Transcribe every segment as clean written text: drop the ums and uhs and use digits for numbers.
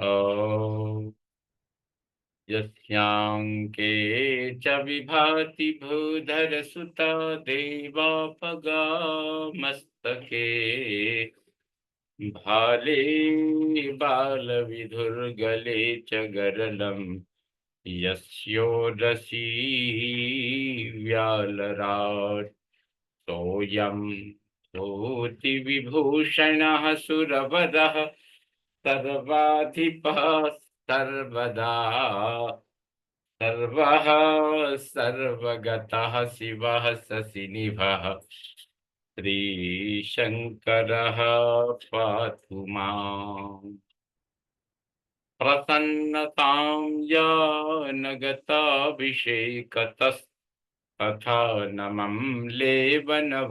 ॐ यस्यांके च विभाति भूधरसुता देवापगामस्तके भाले बालविधुर्गले च गरलं यस्योरसी व्यालराट् सोऽयं भूतिविभूषणः सुरवरः सर्वाधिपः सर्वदा सर्वः सर्वगतः शिवः शशिनिभः श्रीशङ्करः पातु माम्। प्रसन्नतां यानगताभिषेकतस्तथा नमं लेवनवासदुःखतः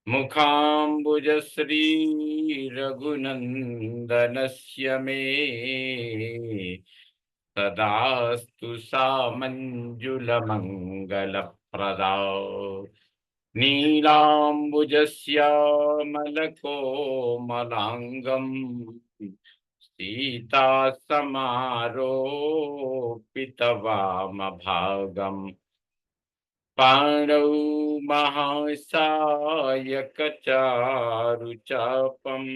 मुखाम्बुजश्रीरघुनन्दनस्य मे तदास्तु सा मञ्जुलमङ्गलप्रदा नीलाम्बुजश्यामलकोमलाङ्गम् सीतासमारोपितवामभागम् पाणौ महासायकचारुचापम्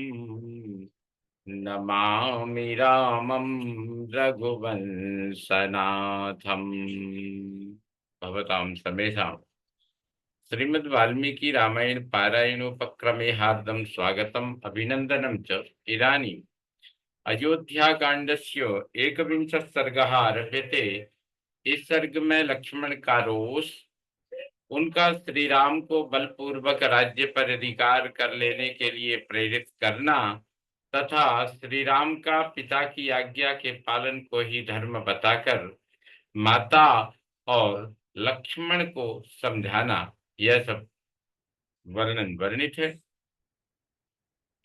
नमामि रामं रघुवंशनाथम्। भवतां समेषां श्रीमद् वाल्मीकि रामायण पारायणोपक्रमे हार्दं स्वागतम् अभिनन्दनं च। इदानीम् अयोध्याकाण्डस्य एकविंशः सर्गः आरभ्यते। इस सर्ग में लक्ष्मण का रोष, उनका श्री राम को बलपूर्वक राज्य पर अधिकार कर लेने के लिए प्रेरित करना तथा श्री राम का पिता की आज्ञा के पालन को ही धर्म बताकर माता और लक्ष्मण को समझाना, यह सब वर्णन वर्णित है।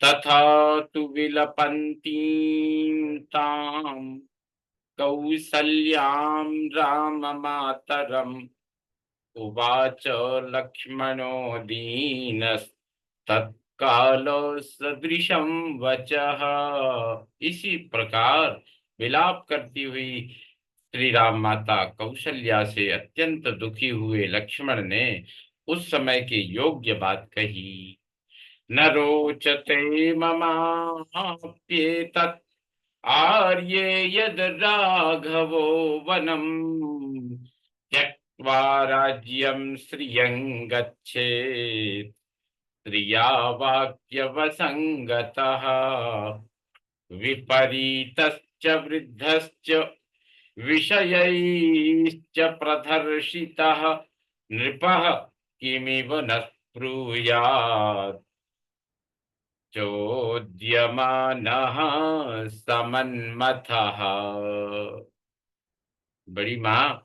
तथा तु विलपन्तीं तां कौसल्यां राममातरम् उवाच लक्ष्मणो दीनस्तत्काल सदृशं वचः। इसी प्रकार विलाप करती हुई श्री राम माता कौशल्या से अत्यंत दुखी हुए लक्ष्मण ने उस समय के योग्य बात कही। न रोचते ममाप्येतत् आर्ये यद राघवो वनम् त्यक्त्वा राज्यं श्रियं गच्छेत् श्रिया वाक्यवसंगतः विपरीतश्च वृद्धश्च विषयैश्च प्रदर्शितः नृपः किमिव न स्पृह्यात् चोद्यमानः समन्मथः। बड़ी माँ,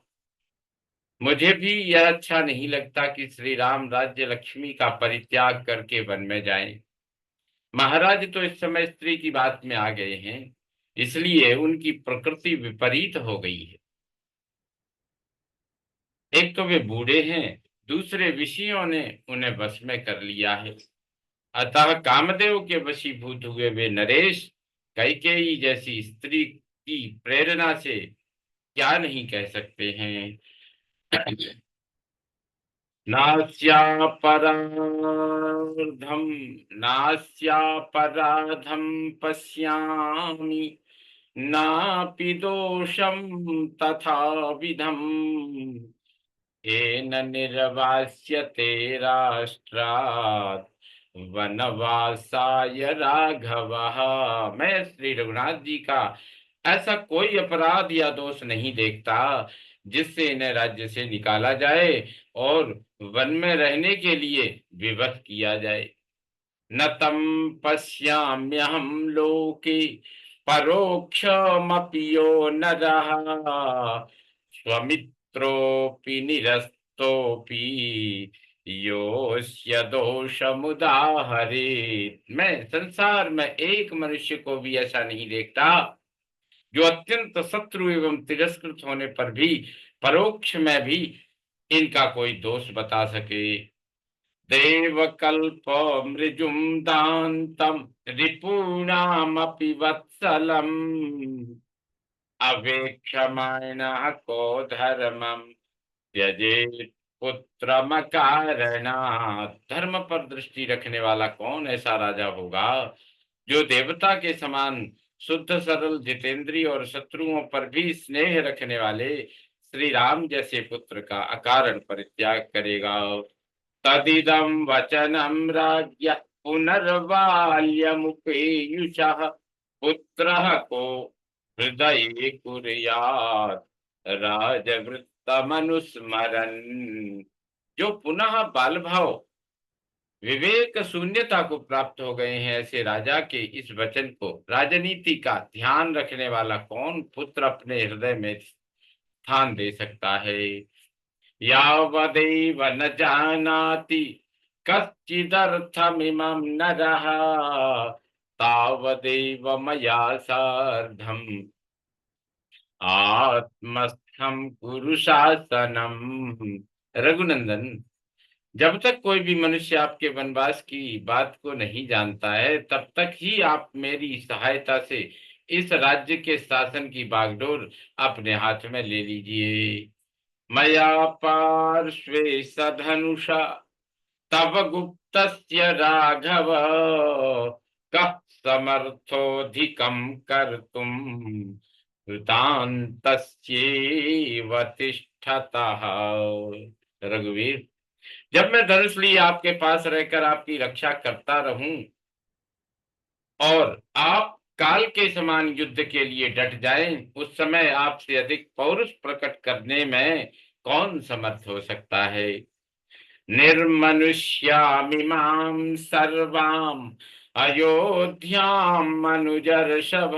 मुझे भी यह अच्छा नहीं लगता कि श्री राम राज्य लक्ष्मी का परित्याग करके वन में जाएं। महाराज तो इस समय स्त्री की बात में आ गए हैं, इसलिए उनकी प्रकृति विपरीत हो गई है। एक तो वे बूढ़े हैं, दूसरे विषयों ने उन्हें वश में कर लिया है। अतः कामदेव के वशीभूत हुए वे नरेश कैकेयी जैसी स्त्री की प्रेरणा से क्या नहीं कह सकते हैं। नास्यापराधम नास्यापराधम पश्यामि नापि दोषं तथा विधम येन निर्वास्यते राष्ट्रात् वनवासाय राघवः। मैं श्री रघुनाथ जी का ऐसा कोई अपराध या दोष नहीं देखता जिससे इन्हें राज्य से निकाला जाए और वन में रहने के लिए विवश किया जाए। न तम पश्याम्यहं लोके परोक्षमपि यो नरः स्वमित्रोऽपि निरस्तोऽपि योऽस्य दोषमुदाहरेत्। मैं संसार में एक मनुष्य को भी ऐसा नहीं देखता जो अत्यंत शत्रु एवं तिरस्कृत होने पर भी परोक्ष में भी इनका कोई दोष बता सके। देवकल्प मृजुम दान्तं रिपूणामपि वत्सलम् अवेक्षमाणः को धर्मम त्यजेत पुत्रमकारणात्। धर्म पर दृष्टि रखने वाला कौन ऐसा राजा होगा जो देवता के समान शुद्ध सरल जितेंद्रिय और शत्रुओं पर भी स्नेह रखने वाले श्री राम जैसे पुत्र का अकारण परित्याग करेगा। तदिदं वचनं राज्ञ पुनर्बाल्यमुपेयुषः पुत्रः को हृदये कुर्यात् राजवृत्तमनुस्मरन्। जो पुनः बाल भाव विवेक शून्यता को प्राप्त हो गए हैं, ऐसे राजा के इस वचन को राजनीति का ध्यान रखने वाला कौन पुत्र अपने हृदय में स्थान दे सकता है। यावदेव न जानाति कश्चिदर्थमिमं नरः तावदेव मया सार्धम् आत्मस्थं कुरु शासनम्। रघुनंदन, जब तक कोई भी मनुष्य आपके वनवास की बात को नहीं जानता है, तब तक ही आप मेरी सहायता से इस राज्य के शासन की बागडोर अपने हाथ में ले लीजिए। मया पार्श्वे सधनुषा तव गुप्तस्य राघव कः समर्थोऽधिकं कर्तुम् कृतान्तस्यैव तिष्ठतः। रघुवीर, जब मैं धनुष लिए आपके पास रहकर आपकी रक्षा करता रहूं और आप काल के समान युद्ध के लिए डट जाएं, उस समय आपसे अधिक पौरुष प्रकट करने में कौन समर्थ हो सकता है। निर्मनुष्यामिमां सर्वाम् अयोध्यां मनुजर्षभ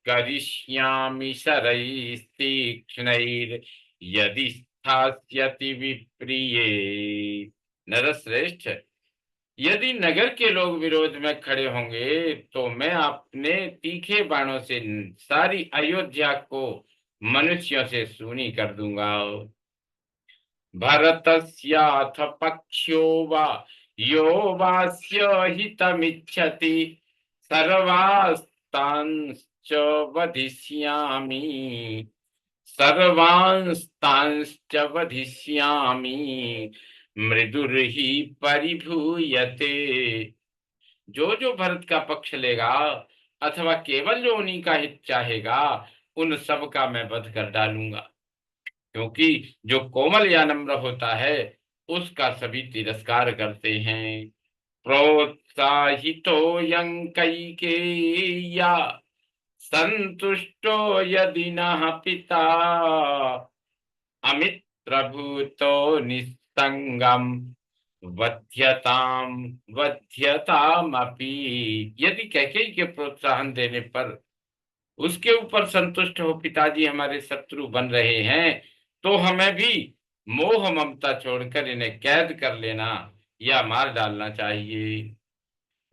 करिष्यामि शरैस्तीक्ष्णैर् यदि स्थास्यति विप्रिये। नरश्रेष्ठ, यदि नगर के लोग विरोध में खड़े होंगे तो मैं अपने तीखे बाणों से सारी अयोध्या को मनुष्यों से सूनी कर दूंगा। भरतस्याथ पक्षो वा यो वास्य हितमिच्छति सर्वास्तांश्च वधिष्यामि सर्वांस्तांश्च वधिष्यामि मृदुर्हि परिभूयते। जो जो भरत का पक्ष लेगा अथवा केवल जो उन्हीं का हित चाहेगा, उन सब का मैं वध कर डालूंगा, क्योंकि जो कोमल या नम्र होता है उसका सभी तिरस्कार करते हैं। प्रोत्साहितो यं कैकेय्या संतुष्टो यदि नः पिता अमित्रभूतो निस्संगम वध्यताम वध्यतामपि। यदि कैकेयी के प्रोत्साहन देने पर उसके ऊपर संतुष्ट हो पिताजी हमारे शत्रु बन रहे हैं, तो हमें भी मोह ममता छोड़कर इन्हें कैद कर लेना या मार डालना चाहिए।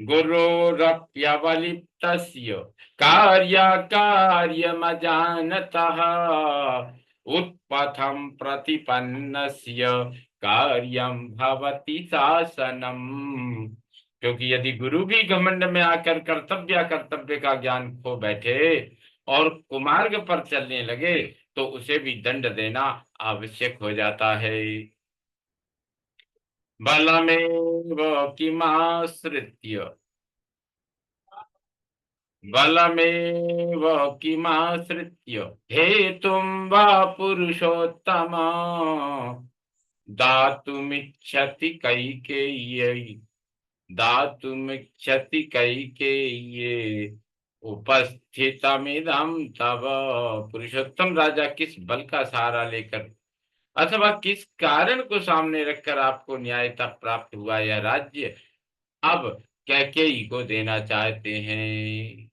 गुरोरप्यवलिप्तस्य कार्यकार्यमजानतः उत्पथं प्रतिपन्नस्य कार्यं भवति शासनम्। क्योंकि यदि गुरु भी घमंड में आकर कर्तव्य कर्तव्य का ज्ञान खो बैठे और कुमार्ग पर चलने लगे तो उसे भी दंड देना आवश्यक हो जाता है। बलमेव किमाश्रित्य बलमेव किमाश्रित्य हेतुं वा पुरुषोत्तम दातुमिच्छति कैकेय्यै दातुमिच्छति कैकेय्ये उपस्थितमिदं तव। पुरुषोत्तम राजा किस बल का सहारा लेकर अथवा किस कारण को सामने रखकर आपको न्यायता प्राप्त हुआ यह राज्य अब कैकेयी को देना चाहते हैं।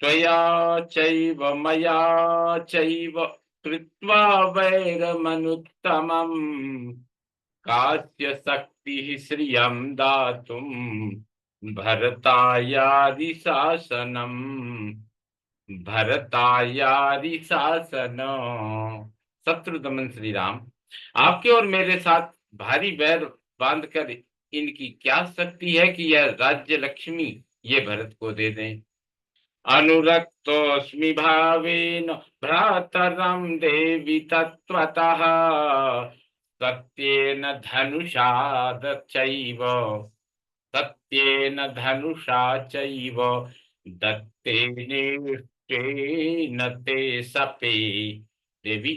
त्वया चैव मया चैव कृत्वा वैरमनुत्तमम् कास्य शक्तिः श्रियं दातुम् भरतायादि शासनम् भरतायादि शासन। शत्रु दमन श्री राम, आपके और मेरे साथ भारी बैर बांधकर इनकी क्या शक्ति है कि यह राज्य लक्ष्मी ये भरत को दे दें। अनुरक्तोऽस्मि भावेन भ्रातरं देवि तत्त्वतः सत्येन धनुषा दच्चैव सत्येन धनुषा चैव दत्तेनेष्टेन ते सपे। देवी,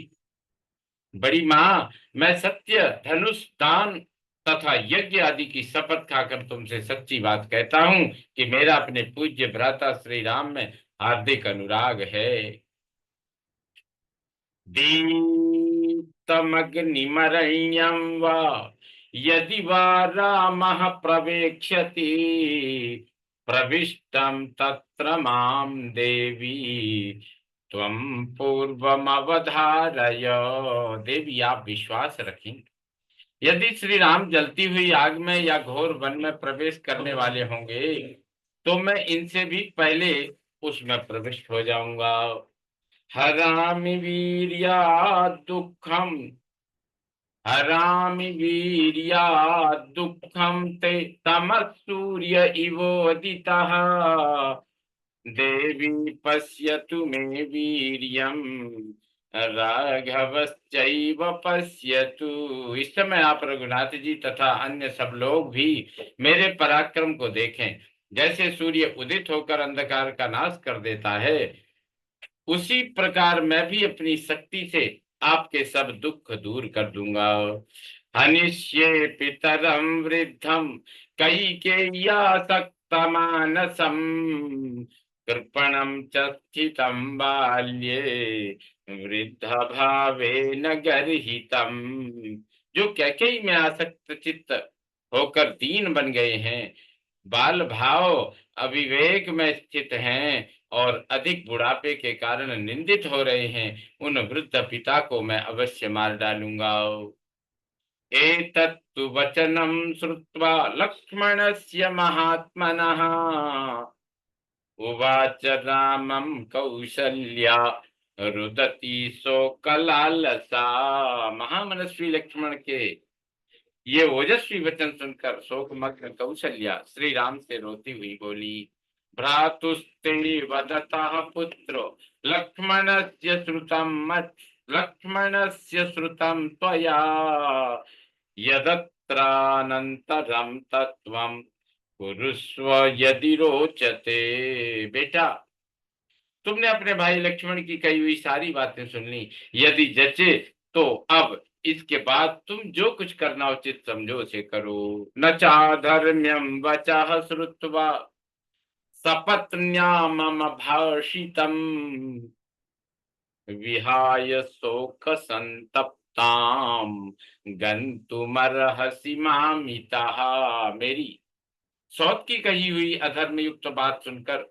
बड़ी माँ, मैं सत्य, धनुष, दान तथा यज्ञ आदि की शपथ खाकर तुमसे सच्ची बात कहता हूँ कि मेरा अपने पूज्य भ्राता श्री राम में हार्दिक अनुराग है। दीप्तमग्निमरण्यं वा यदि वा रामः प्रवेक्ष्यति प्रविष्टं तत्र मां देवी त्वं पूर्वमवधारय। देवी, आप विश्वास रखें, यदि श्री राम जलती हुई आग में या घोर वन में प्रवेश करने वाले होंगे तो मैं इनसे भी पहले उसमें प्रविष्ट हो जाऊंगा। हरामि वीर्यात् दुःखम, हरामि वीर्यात् दुःखम ते तमः सूर्य इवोदितः देवी पश्यतु मे वीर्यम राघवश्चैव पश्यतु। इस समय आप रघुनाथ जी तथा अन्य सब लोग भी मेरे पराक्रम को देखें। जैसे सूर्य उदित होकर अंधकार का नाश कर देता है, उसी प्रकार मैं भी अपनी शक्ति से आपके सब दुख दूर कर दूंगा। हनिष्ये पितरम वृद्धम कैकेय्या सक्तमानसम कृपणम च स्थितं बाल्ये वृद्ध भावेन गर्हितम। जो कैकेयी में आसक्त चित्त होकर दीन बन गए हैं, बाल भाव अविवेक में स्थित हैं और अधिक बुढ़ापे के कारण निंदित हो रहे हैं, उन वृद्ध पिता को मैं अवश्य मार डालूंगा। एतत्तु वचनं श्रुत्वा लक्ष्मणस्य महात्मनः उवाच रामं कौसल्या रुदती शोकलालसा। महामनस्वी लक्ष्मण के ये ओजस्वी वचन सुनकर शोकमग्न कौशल्या श्री राम से रोती हुई बोली, भ्रातुस्ते वदतः पुत्रो लक्ष्मणस्य श्रुतं मत् लक्ष्मणस्य श्रुतं त्वया यदत्रानन्तरं तत्त्वं कुरुष्व यदि रोचते। बेटा, तुमने अपने भाई लक्ष्मण की कही हुई सारी बातें सुन ली। यदि जचे तो अब इसके बाद तुम जो कुछ करना उचित समझो उसे करो। न चाधर्म्यम वचः श्रुत्वा सपत्न्या मम भाषितम् विहाय शोक संतप्ताम गंतुमर्हसि मामितः। मेरी सौत की कही हुई अधर्म युक्त बात सुनकर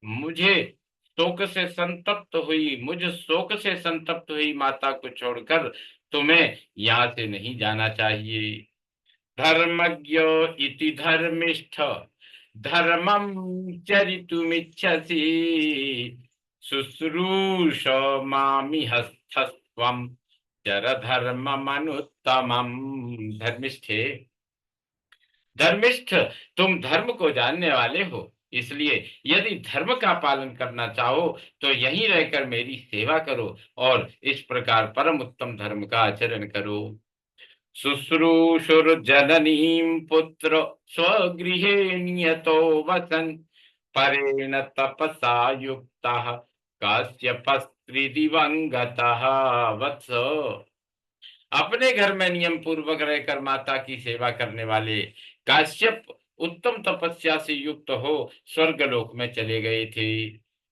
मुझ शोक से संतप्त हुई माता को छोड़कर तुम्हें यहाँ से नहीं जाना चाहिए। धर्मज्ञ इति धर्मिष्ठ धर्मं चरितुमिच्छसि शुश्रूष मामि हस्तस्त्वं चर धर्ममनुत्तमम्। धर्मिष्ठे, धर्मिष्ठ, तुम धर्म को जानने वाले हो, इसलिए यदि धर्म का पालन करना चाहो तो यहीं रहकर मेरी सेवा करो और इस प्रकार परम उत्तम धर्म का आचरण करो। शुश्रूषुर्जननीं पुत्र स्वगृहे नियतो वसन् परेण तपसा युक्तः काश्यपस्त्री दिवंगतः। वत्स, अपने घर में नियम पूर्वक रहकर माता की सेवा करने वाले काश्यप उत्तम तपस्या से युक्त हो स्वर्गलोक में चले गए थे।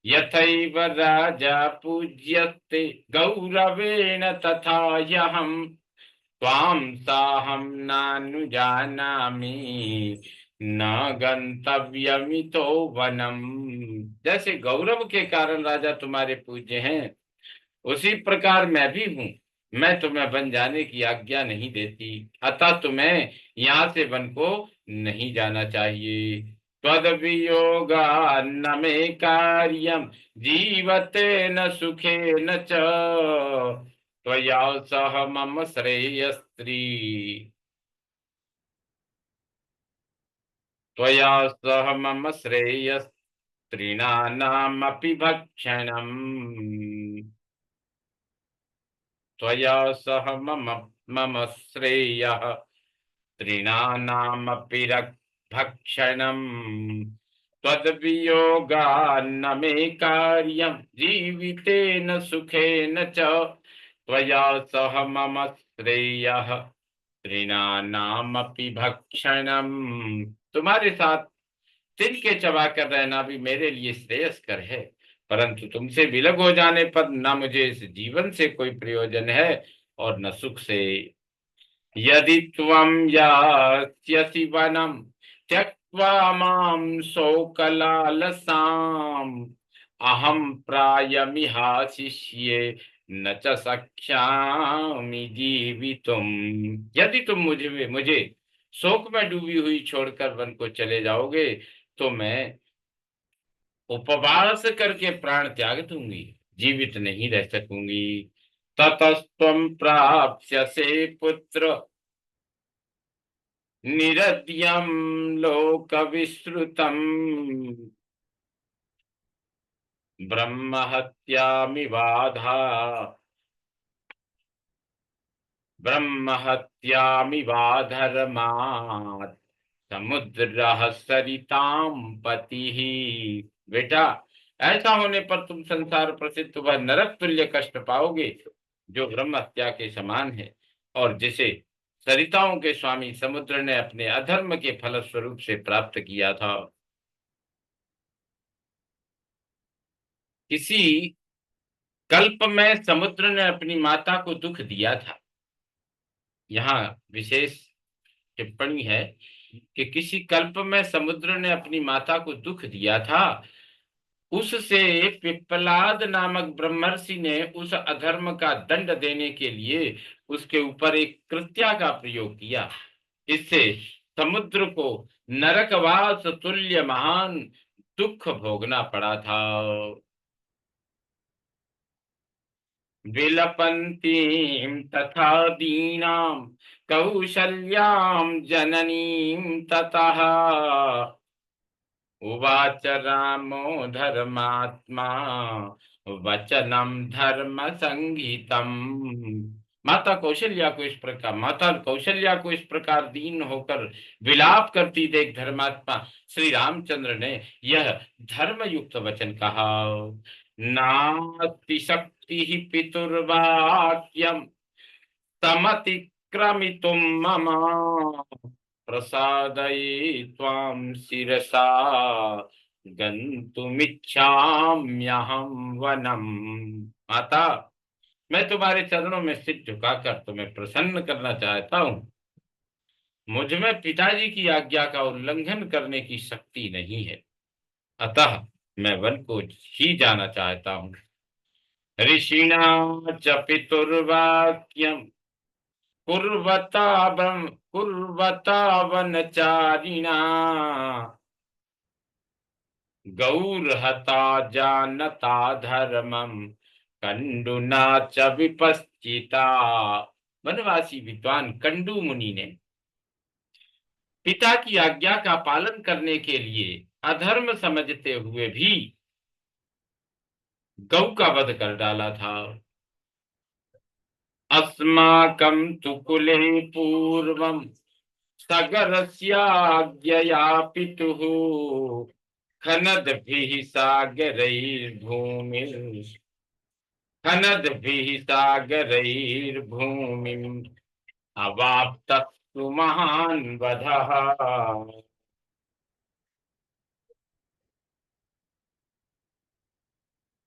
यथैव राजा पूज्यते गौरवेण तथा यहम त्वां साहं नानुजानामि न गंतव्यमितो वनम। जैसे गौरव के कारण राजा तुम्हारे पूज्य हैं, उसी प्रकार मैं भी हूँ। मैं तुम्हें वन जाने की आज्ञा नहीं देती, अतः तुम्हें यहाँ से वन को नहीं जाना चाहिए। त्वद्वियोगा न मे कार्यम जीवते न सुखे न च त्वया सह मम श्रेयस्त्री त्वया सह मम श्रेयस्त्रीणानामपि भक्षणम् त्वया सह मम श्रेयः तृणानामपि भक्षणम् त्वद्वियोगान्न मे कार्यं जीवितेन सुखेन च त्वया सह मम श्रेयः तृणानामपि भक्षणम्। तुम्हारे साथ तिनके चबा कर रहना भी मेरे लिए श्रेयस्कर है, परंतु तुमसे विलग हो जाने पर न मुझे इस जीवन से कोई प्रयोजन है और न सुख से। यदि त्वं यास्यसि वनं त्यक्त्वा मां शोकलालसाम् अहं प्रायमिहाशिष्ये न च शक्ष्यामि जीवितुम्। यदि तुम मुझे मुझे शोक में डूबी हुई छोड़कर वन को चले जाओगे तो मैं उपवास करके प्राण त्याग दूंगी, जीवित नहीं रह सकूंगी। ततस्त्वं प्राप्स्यसे पुत्र निरद्यं लोकविश्रुतम् ब्रह्महत्यामिवाधा ब्रह्महत्यामिवाधर्मात् समुद्रः सरितां पतिः। बेटा, ऐसा होने पर तुम संसार प्रसिद्ध वह नरक तुल्य कष्ट पाओगे जो ब्रह्म हत्या के समान है और जिसे सरिताओं के स्वामी समुद्र ने अपने अधर्म के फल स्वरूप से प्राप्त किया था। किसी कल्प में समुद्र ने अपनी माता को दुख दिया था। यहाँ विशेष टिप्पणी है कि किसी कल्प में समुद्र ने अपनी माता को दुख दिया था। उससे पिप्पलाद नामक ब्रह्मर्षि ने उस अधर्म का दंड देने के लिए उसके ऊपर एक कृत्या का प्रयोग किया। इससे समुद्र को नरकवास तुल्य महान दुख भोगना पड़ा था। विलपन्तीं तथा दीनां कौशल्यां जननीं ततः उवाच रामो धर्मात्मा वचनम धर्म संगीतम। माता कौशल्या को इस प्रकार दीन होकर विलाप करती देख धर्मात्मा श्री रामचंद्र ने यह धर्म युक्त वचन कहा। नास्ति शक्ति पितुर्वाक्यम तमतिक्रमितुं मम प्रसादये त्वां शिरसा गन्तुमिच्छाम्यहं वनम्। माता, मैं तुम्हारे चरणों में सिर झुकाकर तुम्हें प्रसन्न करना चाहता हूँ। मुझ में पिताजी की आज्ञा का उल्लंघन करने की शक्ति नहीं है, अतः मैं वन को ही जाना चाहता हूँ। ऋषिणा च पितुर्वाक्यम कुर्वता वनचारिणा गौर्हता जानता धर्मम कंडुना च विपश्चिता। वनवासी विद्वान कंडू मुनि ने पिता की आज्ञा का पालन करने के लिए अधर्म समझते हुए भी गौ का वध कर डाला था। अस्माकं तु कुले पूर्वं सगरस्याज्ञया पितुः खनद्भिः सागरैर्भूमिं खनद्भिः सागरैर्भूमिम् अवाप्तस्तु महान् वधः।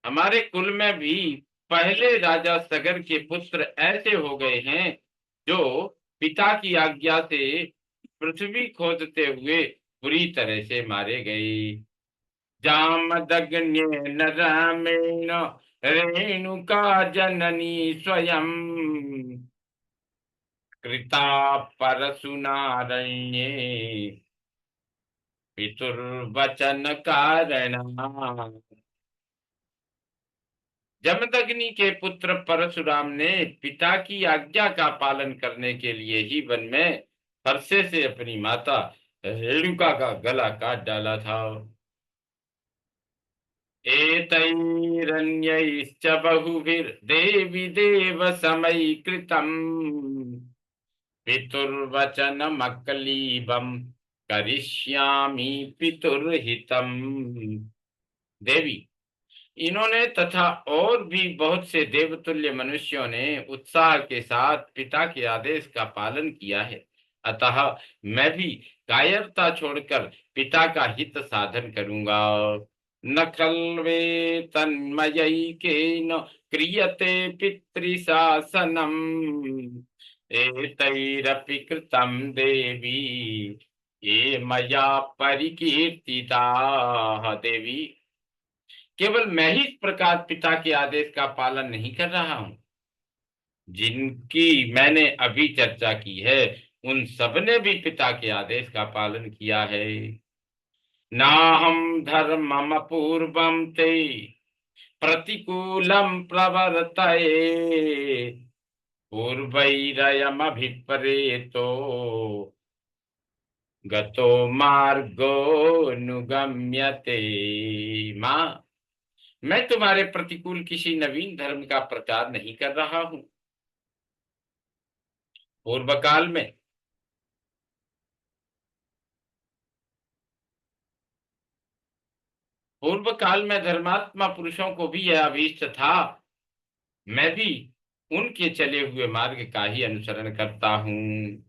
हमारे कुल में भी पहले राजा सगर के पुत्र ऐसे हो गए हैं जो पिता की आज्ञा से पृथ्वी खोदते हुए बुरी तरह से मारे गए। जामदग्न्येन रामेण रेणुका जननी स्वयं कृता परशुनारण्ये पितुर्वचन कारणा। जमदग्नि के पुत्र परशुराम ने पिता की आज्ञा का पालन करने के लिए ही वन में फरसे से अपनी माता रेणुका का गला काट डाला था। एतैरन्यैश्च बहुभिर्देवि देव समैकृतम् पितुर्वचनमकलीबं करिष्यामि पितुर्हितम्। देवी, इन्होंने तथा और भी बहुत से देवतुल्य मनुष्यों ने उत्साह के साथ पिता के आदेश का पालन किया है, अतः मैं भी कायरता छोड़कर पिता का हित साधन करूंगा। न खल्वे तन्मयैकेन क्रियते पितृशासनम् एतैरपि कृतं देवी ये मया परिकीर्तिताः। देवी, केवल मैं ही इस प्रकार पिता के आदेश का पालन नहीं कर रहा हूं, जिनकी मैंने अभी चर्चा की है उन सबने भी पिता के आदेश का पालन किया है। नाहं धर्मम पूर्वं ते प्रतिकूलं प्रवर्तये पूर्वैरयमभिप्रेतो गतो मार्गो नुगम्यते। माँ, मैं तुम्हारे प्रतिकूल किसी नवीन धर्म का प्रचार नहीं कर रहा हूं। पूर्व काल में धर्मात्मा पुरुषों को भी यह अभीष्ट था, मैं भी उनके चले हुए मार्ग का ही अनुसरण करता हूँ।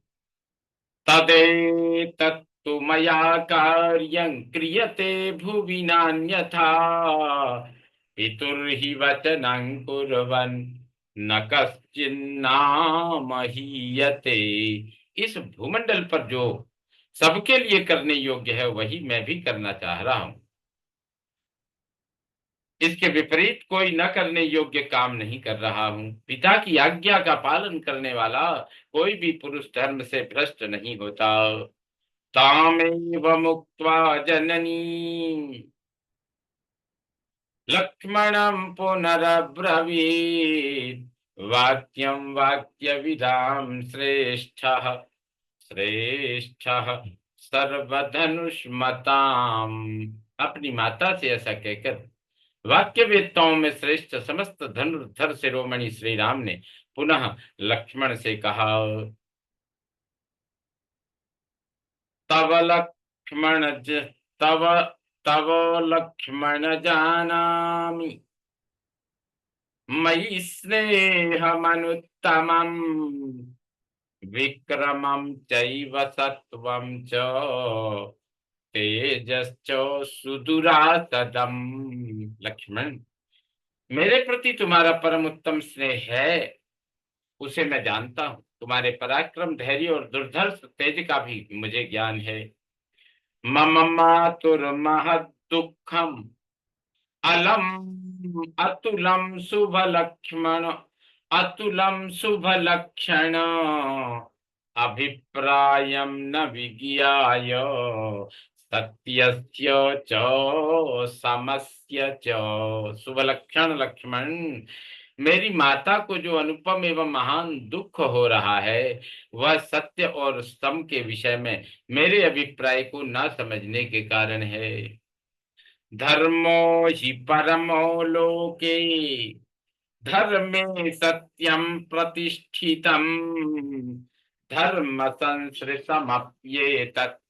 तदेतत्तु मया कार्यं क्रियते भुवि नान्यथा पितुर्हि वचनं कुर्वन् न कश्चिन्नामहीयते। इस भूमंडल पर जो सबके लिए करने योग्य है वही मैं भी करना चाह रहा हूं। इसके विपरीत कोई न करने योग्य काम नहीं कर रहा हूं। पिता की आज्ञा का पालन करने वाला कोई भी पुरुष धर्म से भ्रष्ट नहीं होता। तामेव मुक्त्वा जननी लक्ष्मणं पुनरब्रवीत् वाक्यं वाक्यविदां श्रेष्ठः श्रेष्ठः सर्वधनुष्मताम्। अपनी माता से ऐसा कहकर वाक्यवेत्ताओं में श्रेष्ठ समस्त धनुर्धर शिरोमणि श्री राम ने पुनः लक्ष्मण से कहा, तव लक्ष्मण तव तव लक्ष्मण जानामि मयि स्नेहमनुत्तमम् विक्रमं चैव सत्वं च तेजश्च सुदुरासदम्। लक्ष्मण, मेरे प्रति तुम्हारा परम उत्तम स्नेह है, उसे मैं जानता हूँ। तुम्हारे पराक्रम, धैर्य और दुर्धर्ष तेज का भी मुझे ज्ञान है। मम मातुर्महत् दुःखम् अलम् अतुलं शुभ लक्ष्मण अतुलं शुभ लक्षण अभिप्रायं न विज्ञाय सत्यस्य च समस्य च। शुभ लक्षण लक्ष्मण, मेरी माता को जो अनुपम एवं महान दुख हो रहा है वह सत्य और सम के विषय में मेरे अभिप्राय को न समझने के कारण है। धर्मो हि परमो लोके धर्मे सत्यं प्रतिष्ठितम् धर्म संसृतमप्येतत्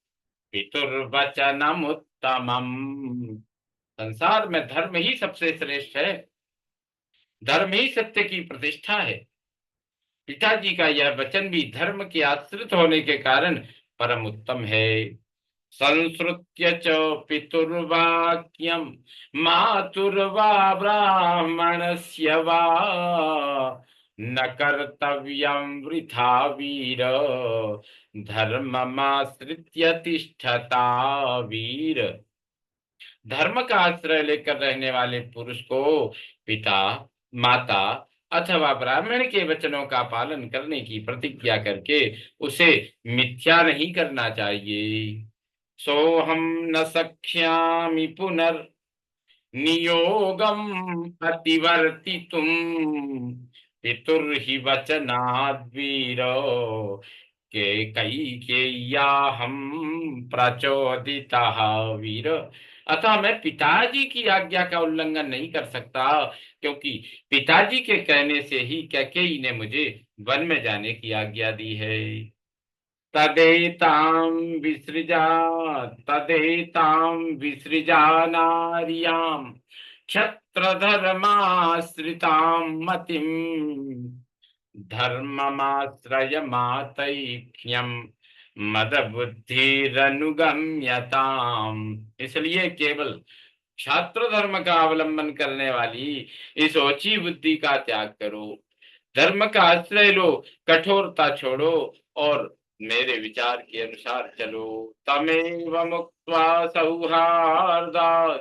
पितुर्वचनमुत्तमम्। संसार में धर्म ही सबसे श्रेष्ठ है, धर्म ही सत्य की प्रतिष्ठा है। पिताजी का यह वचन भी धर्म के आश्रित होने के कारण परम उत्तम है। संसृत्य च पितुर्वाक्यं मातुर्वा ब्राह्मणस्य वा न कर्तव्यं वृथा वीर धर्ममाश्रित्य तिष्ठता। वीर, धर्म का आश्रय लेकर रहने वाले पुरुष को पिता, माता अथवा ब्राह्मण के वचनों का पालन करने की प्रतिज्ञा करके उसे मिथ्या नहीं करना चाहिए। सोहम न सख्यामि पुनर् नियोगम अतिवर्तितुम पितुर्हि वचनाद्वीरो के कई के या हम प्रचोदितः वीर। अतः मैं पिताजी की आज्ञा का उल्लंघन नहीं कर सकता, क्योंकि पिताजी के कहने से ही कैकेयी ने मुझे वन में जाने की आज्ञा दी है। तदेतां विसृजा तदेतां विसृजा नार्यां क्षत्रधर्माश्रितां मतिं धर्ममाश्रयमातैक्ष्यं मदबुद्धिरनुगम्यताम्। इसलिए केवल छात्र धर्म का अवलंबन करने वाली इस ओछी बुद्धि का त्याग करो, धर्म का आश्रय लो, कठोरता छोड़ो और मेरे विचार के अनुसार चलो। तमेव मुक्त्वा सौहार्दात्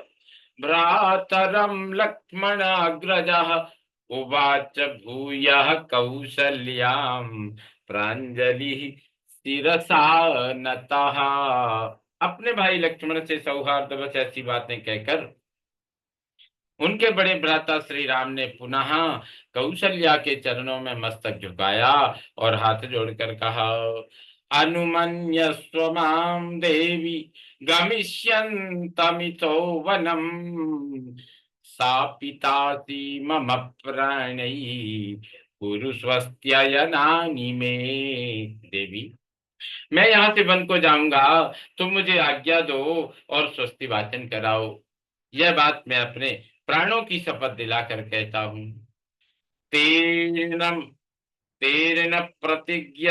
भ्रातरं लक्ष्मण अग्रजः उवाच भूयः कौसल्यां प्राञ्जलिः शिरसा नतः। अपने भाई लक्ष्मण से सौहार्द बस ऐसी बातें कहकर उनके बड़े भ्राता श्री राम ने पुनः कौशल्या के चरणों में मस्तक झुकाया और हाथ जोड़कर कहा, अनुमन्यस्व मां देवी गमिष्यन्तमितो वनम सा पितासी मम प्राणैः पुरुषस्त्ययनानि मे। देवी, मैं यहाँ से वन को जाऊंगा, तुम मुझे आज्ञा दो और स्वस्ति वाचन कराओ। यह बात मैं अपने प्राणों की शपथ दिलाकर कहता हूँ। तेन तेन प्रतिज्ञ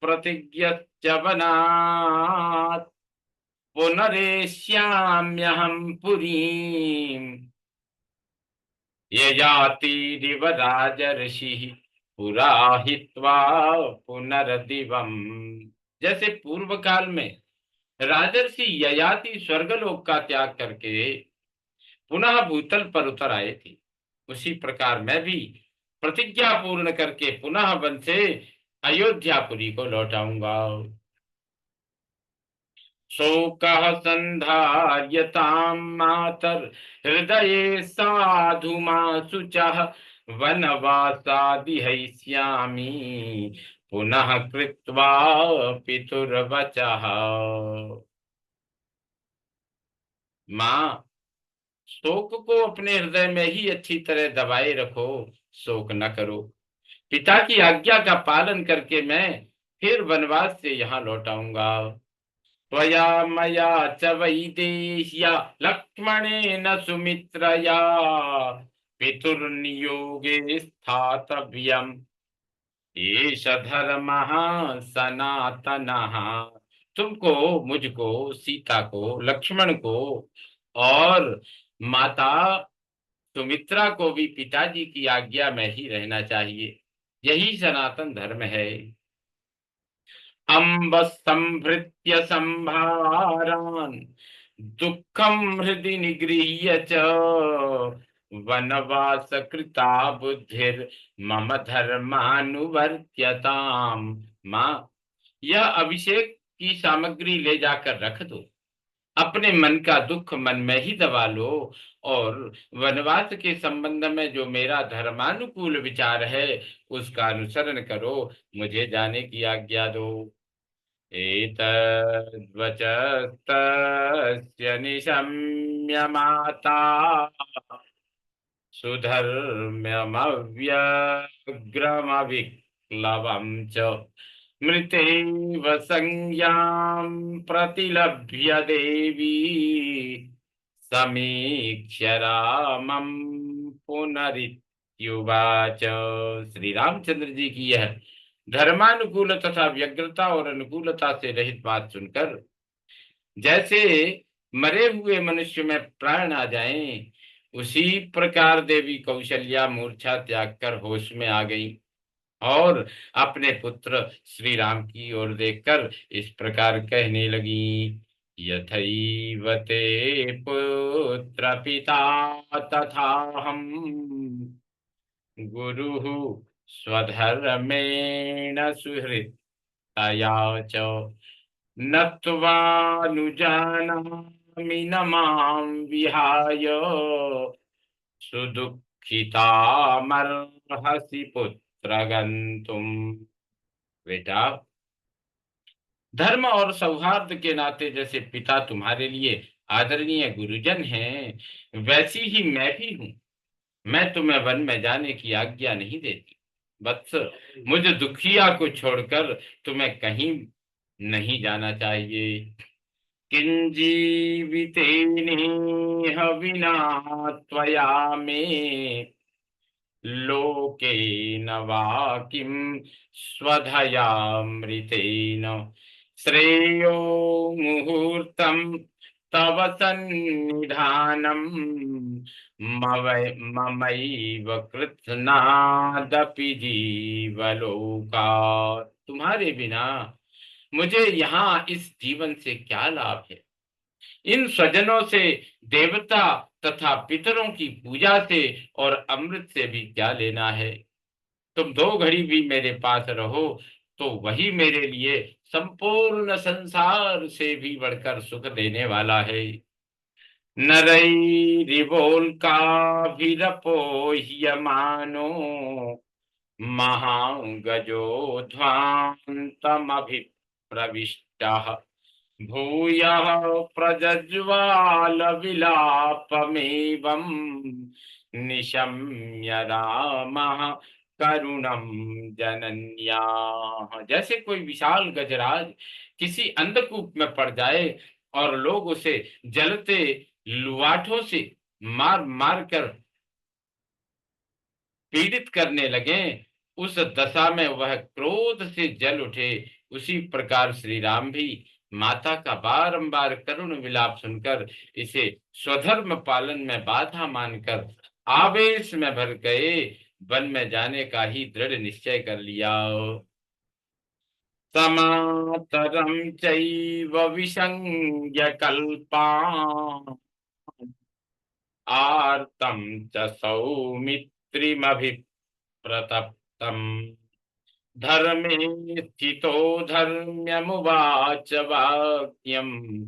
प्रतिज्ञ वनात् पुनरेष्याम्यहं पुरीम् ययातिरिव राजर्षिः पुरा हित्वा पुनर्दिवम्। जैसे पूर्व काल में राजर्षि ययाति स्वर्गलोक का त्याग करके पुनः भूतल पर उतर आए थे, उसी प्रकार मैं भी प्रतिज्ञा पूर्ण करके पुनः वन से अयोध्यापुरी को लौट आऊंगा। शोकः संधार्यतां मातर हृदये साधु मां शुचः वनवासादिहैष्यामि पुनः कृत्वा पितुर्वचः। माँ, शोक को अपने हृदय में ही अच्छी तरह दबाए रखो, शोक न करो। पिता की आज्ञा का पालन करके मैं फिर वनवास से यहाँ लौट आऊंगा। त्वया मया च वैदेह्या लक्ष्मणेन सुमित्रया पितुर्नियोगे स्थातव्यम् एष धर्मः सनातनः। तुमको, मुझको, सीता को, लक्ष्मण को और माता सुमित्रा को भी पिताजी की आज्ञा में ही रहना चाहिए। यही सनातन धर्म है। अम्ब संभृत्य संभारान् दुःखं हृदि निगृह्य च वनवास कृता बुद्धिर मम धर्मानुवर्त्यताम्। माँ, यह अभिषेक की सामग्री ले जाकर रख दो, अपने मन का दुख मन में ही दबा लो और वनवास के संबंध में जो मेरा धर्मानुकूल विचार है उसका अनुसरण करो, मुझे जाने की आज्ञा दो। एतद्वचस्तस्य निशम्य माता सुधर्म्यमव्यग्रमविक्लवं च मृतेव संज्ञां प्रतिलभ्य देवी समीक्ष्य रामं पुनरित्युवाच। श्री रामचंद्र जी की यह धर्मानुकूल तथा व्यग्रता और अनुकूलता से रहित बात सुनकर जैसे मरे हुए मनुष्य में प्राण आ जाएं, उसी प्रकार देवी कौशल्या मूर्छा त्याग कर होश में आ गई और अपने पुत्र श्री राम की ओर देखकर इस प्रकार कहने लगी, यथैव ते पुत्र पिता तथा हम गुरुः स्वधर्मेण सुहृतया च नत्वानुजानामि मां विहाय सुदुःखितामर्हसि पुत्र गंतुम। बेटा, धर्म और सौहार्द के नाते जैसे पिता तुम्हारे लिए आदरणीय गुरुजन हैं, वैसी ही मैं भी हूँ। मैं तुम्हें वन में जाने की आज्ञा नहीं देती। वत्स, मुझे दुखिया को छोड़कर तुम्हें कहीं नहीं जाना चाहिए। किंजीवितेनेह विना त्वया मे लोके न वा किं स्वधयामृतेन श्रेयो मुहूर्तं तव सन्निधानम् ममैव कृत्स्नादपि जीवलोकात्। तुम्हारे बिना मुझे यहाँ इस जीवन से क्या लाभ है? इन स्वजनों से, देवता तथा पितरों की पूजा से और अमृत से भी क्या लेना है? तुम 2 घड़ी भी मेरे पास रहो तो वही मेरे लिए संपूर्ण संसार से भी बढ़कर सुख देने वाला है। नरैरिवोल्काभिरपोह्यमानो महागजो ध्वान्तमभिप्रविष्टः भूयः प्रज्ज्वालविलापमेवं निशम्य रामः करुणं जनन्याः। जैसे कोई विशाल गजराज किसी अंधकूप में पड़ जाए और लोग उसे जलते लुआठों से मार मार कर पीड़ित करने लगे, उस दशा में वह क्रोध से जल उठे, उसी प्रकार श्री राम भी माता का बारंबार करुण विलाप सुनकर इसे स्वधर्म पालन में बाधा मानकर आवेश में भर गए, वन में जाने का ही दृढ़ निश्चय कर लिया। समातरम चैव विसंज्ञ कल्पान् आर्तं च सौमित्रिमभिप्रतप्तम् धर्मे स्थितो धर्म्यमुवाच वाक्यम्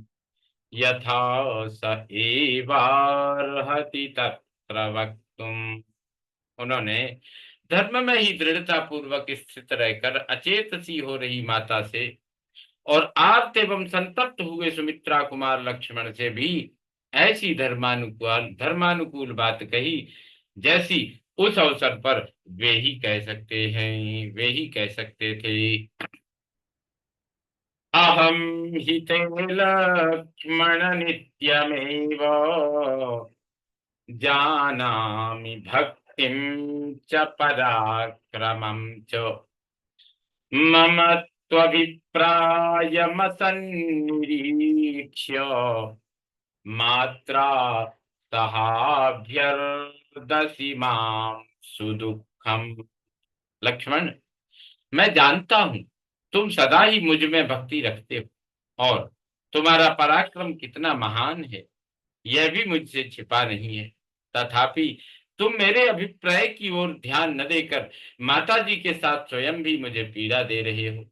यथा स एवार्हति तत्र वक्तुम्। उन्होंने धर्म में ही दृढ़ता पूर्वक स्थित रहकर अचेत सी हो रही माता से और आर्त एवं संतप्त हुए सुमित्रा कुमार लक्ष्मण से भी ऐसी धर्मानुकूल बात कही जैसी उस अवसर पर वे ही कह सकते थे। अहम हि ते लक्ष्मण नित्यमेव जानामि भक्तिं च पराक्रमं च मम त्वभिप्रायमसन्निरीक्ष्य मात्रा सहाभ्यर्दसि मां सुदुःखम्। लक्ष्मण, मैं जानता हूं तुम सदा ही मुझ में भक्ति रखते हो और तुम्हारा पराक्रम कितना महान है, यह भी मुझसे छिपा नहीं है। तथापि तुम मेरे अभिप्राय की ओर ध्यान न देकर माता जी के साथ स्वयं भी मुझे पीड़ा दे रहे हो।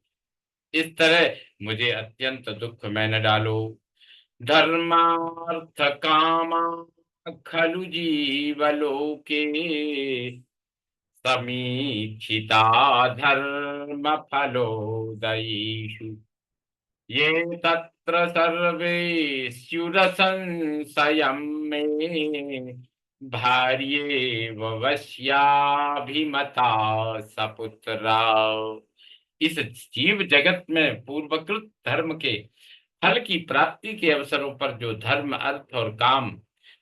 इस तरह मुझे अत्यंत दुख में न डालो। धर्मार्थ कामा खलु जीवलोके समीक्षिता धर्म फलोदयीषु ये तत्र सर्वेस्युरसंशयं मे भार्येव वश्याभिमता सपुत्रा। इस जीव जगत में पूर्वकृत धर्म के फल की प्राप्ति के अवसरों पर जो धर्म, अर्थ और काम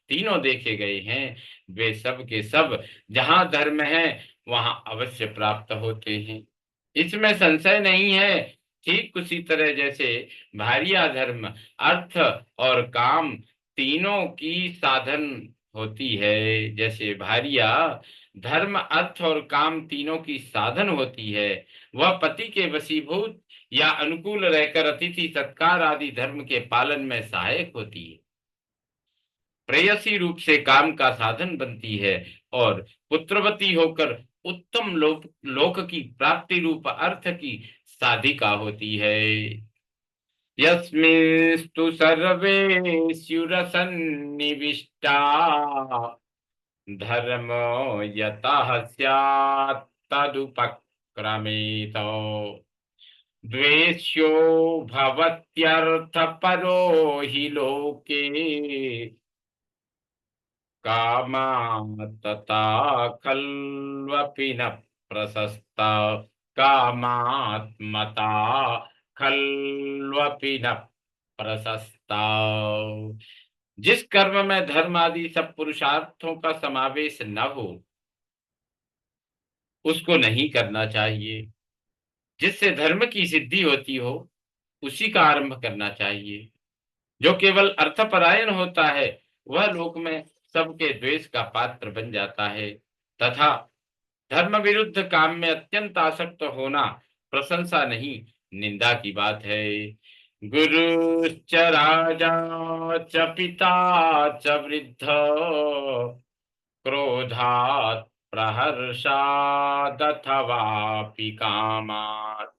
तीनों देखे गए हैं, वे सब के सब जहां धर्म है वहां अवश्य प्राप्त होते हैं, इसमें संशय नहीं है। ठीक उसी तरह जैसे भार्या धर्म, अर्थ और काम तीनों की साधन होती है, जैसे भार्या धर्म, अर्थ और काम तीनों की साधन होती है, वह पति के वशीभूत या अनुकूल रहकर अतिथि सत्कार आदि धर्म के पालन में सहायक होती है, प्रेयसी रूप से काम का साधन बनती है और पुत्रवती होकर उत्तम लोक की प्राप्ति रूप अर्थ की साधिका होती है। यस्मिंस्तु सर्वेषुरसन्निविष्टा धर्मो यतः स्यात् तदुपक्रमेत। द्वेष्यो भवत्यर्थपरो हि लोके कामात्तता खल्वपि न प्रशस्ता। कामात्मता खल्वपि न प्रशस्ता। जिस कर्म में धर्म आदि सब पुरुषार्थों का समावेश न हो उसको नहीं करना चाहिए। जिससे धर्म की सिद्धि होती हो उसी का आरंभ करना चाहिए। जो केवल अर्थपरायण होता है वह लोक में सबके द्वेष का पात्र बन जाता है तथा धर्म विरुद्ध काम में अत्यंत आसक्त होना प्रशंसा नहीं निंदा की बात है। गुरुश्च राजा च पिता च वृद्ध क्रोधात् प्रहर्षादथवापि कामात्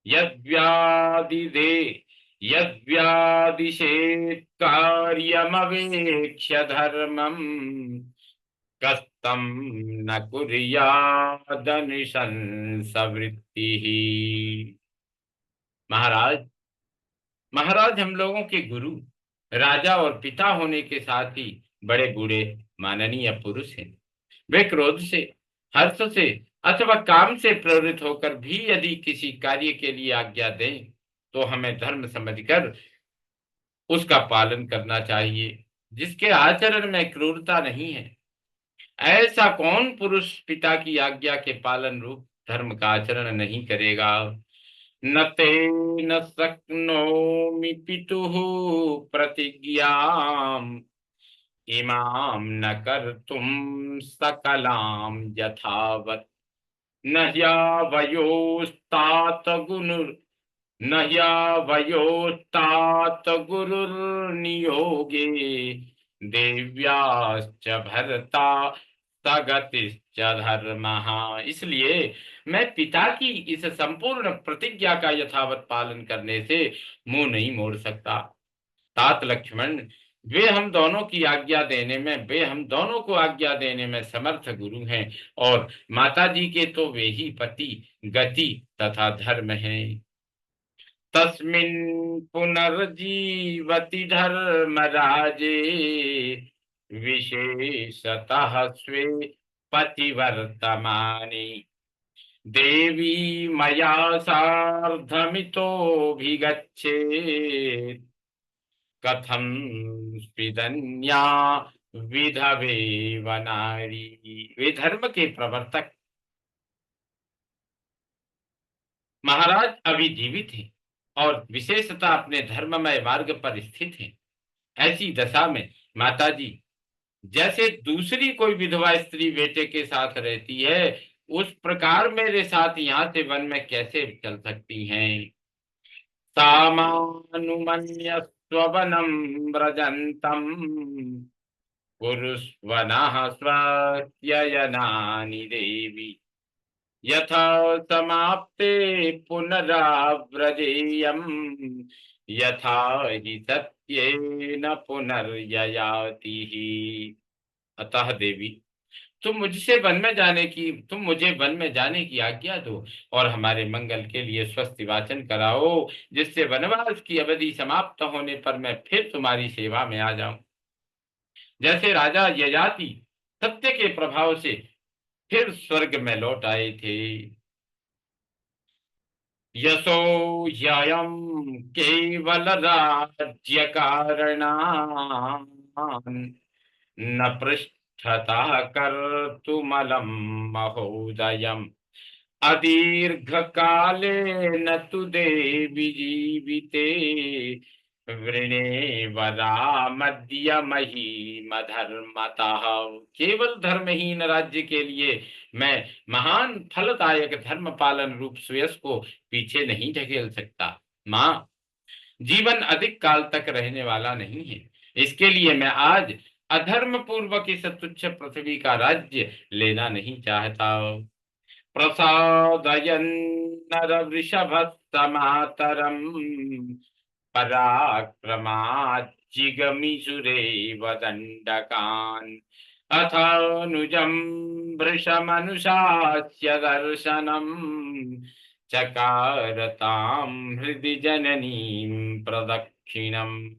यद्व्यादिदे यद्व्यादिशेत् कार्यमवेक्ष्य धर्मम् कस्तं न कुर्यादनुशंसवृत्तिः। महाराज महाराज हम लोगों के गुरु राजा और पिता होने के साथ ही बड़े बूढ़े माननीय पुरुष हैं। वे क्रोध से हर्ष से अथवा काम से प्रेरित होकर भी यदि किसी कार्य के लिए आज्ञा दें तो हमें धर्म समझकर उसका पालन करना चाहिए जिसके आचरण में क्रूरता नहीं है। ऐसा कौन पुरुष पिता की आज्ञा के पालन रूप धर्म का आचरण नहीं करेगा। न तेन शक्नोमि पितुः प्रतिज्ञाम् इमां न कर्तुं सकलां यथावत् न ह्यावयोस्तात गुरुर् न ह्यावयोस्तात गुरुर्नियोगे देव्याश्च भरता सगतिश्च धर्मः। इसलिए मैं पिता की इस संपूर्ण प्रतिज्ञा का यथावत पालन करने से मुंह नहीं मोड़ सकता। तात लक्ष्मण वे हम दोनों को आज्ञा देने में समर्थ गुरु हैं और माता जी के तो वे ही पति गति तथा धर्म हैं। तस्मिन् पुनर्जीवति धर्मराजे विशेषतः स्वे पतिवर्तमाने देवी मया सार्धमितोऽभिगच्छेत् कथं स्विदन्या विधवेव नारी। वे धर्म के प्रवर्तक महाराज अभी जीवित हैं और विशेषतः अपने धर्ममय मार्ग पर स्थित हैं। ऐसी दशा में माताजी जैसे दूसरी कोई विधवा स्त्री बेटे के साथ रहती है उस प्रकार मेरे साथ यहाँ से वन में कैसे चल सकती हैं। सामानुमन्यस्त्ववनं व्रजन्तम् कुरुष्वनः स्वत्ययनानि देवी यथा समाप्ते पुनराव्रजेयम् यथा हि सत्येन पुनर्ययातिः। अतः देवी तुम मुझे वन में जाने की आज्ञा दो और हमारे मंगल के लिए स्वस्ति वाचन कराओ जिससे वनवास की अवधि समाप्त होने पर मैं फिर तुम्हारी सेवा में आ जाऊं। जैसे राजा ययाति सत्य के प्रभाव से फिर स्वर्ग में लौट आए थे। यशो ह्ययं केवल राज्य कारणान् न पृष्ठतः कर्तुमलं महोदयम् अदीर्घकालेन तु देवि जीविते वृणे वरामद्य महीमधर्मतः। केवल धर्महीन राज्य के लिए मैं महान फलदायक धर्म पालन रूप श्रेयस को पीछे नहीं ढकेल सकता। माँ जीवन अधिक काल तक रहने वाला नहीं है इसके लिए मैं आज अधर्म पूर्वक इस तुच्छ पृथ्वी का राज्य लेना नहीं चाहता। प्रसादयन् नरवृषभस्तमातरम् पराक्रमाज्जिगमिषुरेव दण्डकान् अथानुजं वृषमनुशास्य दर्शनम् चकारतां हृदि जननीं प्रदक्षिणम्।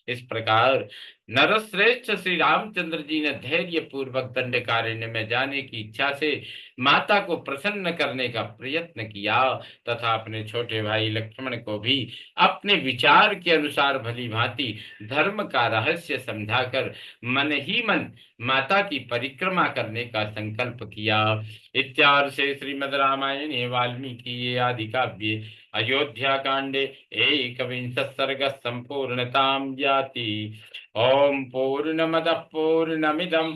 इस प्रकार नरश्रेष्ठ श्री रामचंद्र जी ने धैर्य पूर्वक दंडकारण्य में जाने की इच्छा से माता को प्रसन्न करने का प्रयत्न किया तथा अपने छोटे भाई लक्ष्मण को भी अपने विचार के अनुसार भली भांति धर्म का रहस्य समझाकर मन ही मन माता की परिक्रमा करने का संकल्प किया। इत्यार्ष श्रीमद् रामायणे वाल्मीकि आदि काव्ये अयोध्या कांडे एकविंश सर्ग संपूर्णतां याति। ओम पूर्णमद पूर्णमिदं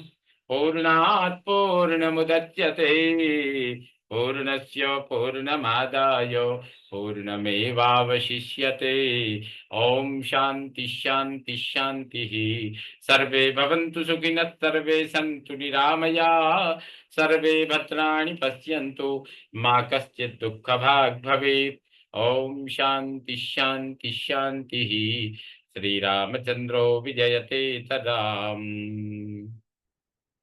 पूर्णात् पूर्णमुदच्यते पूर्णस्य पूर्णमादाय पूर्णमेवावशिष्यते। ओम शांति शांति शांति। सर्वे भवन्तु सुखिनः सर्वे सन्तु निरामयाः सर्वे भद्राणि पश्यन्तु मा कश्चित् दुःखभाग् भवेत्। ओम शांति शांति शांति। श्री रामचंद्रो विजयते तदा।